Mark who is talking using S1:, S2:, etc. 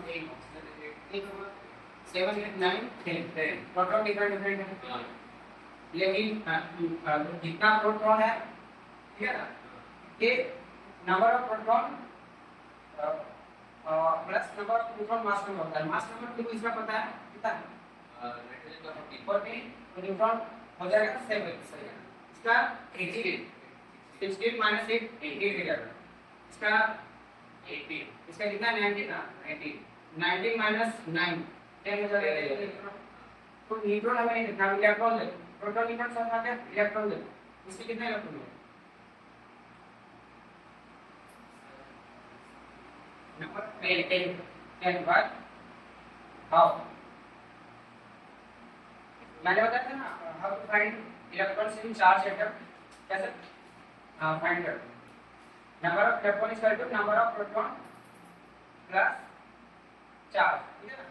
S1: 7 8 9 10 proton different है, लेकिन जितना प्रोटॉन है, ठीक है ना, ये number of proton plus number of neutron mass number होता है। मास नंबर तुमको इसका पता है कितना है? नाइट्रोजन का 14, तो न्यूट्रॉन हो जाएगा 7, सही है। इसका 18, 16 माइनस 8 18 हो जाएगा। इसका 18, इसका कितना 19 ना 19, 19 माइनस 9 10 हो जाएगा। तो न्यूट्रॉन हमें नहीं लिखना, इलेक्ट्रॉन ले, प्रोटॉन न्यूट्रॉन सब आ गया, इलेक्ट्रॉन ले, इसके कितने इलेक्ट्रॉन है? Number 10 but how? मैंने बताया था ना, how to find electrons in charge atom, कैसे find कर? Number of electron is equal to number of proton plus charge, ठीक है ना?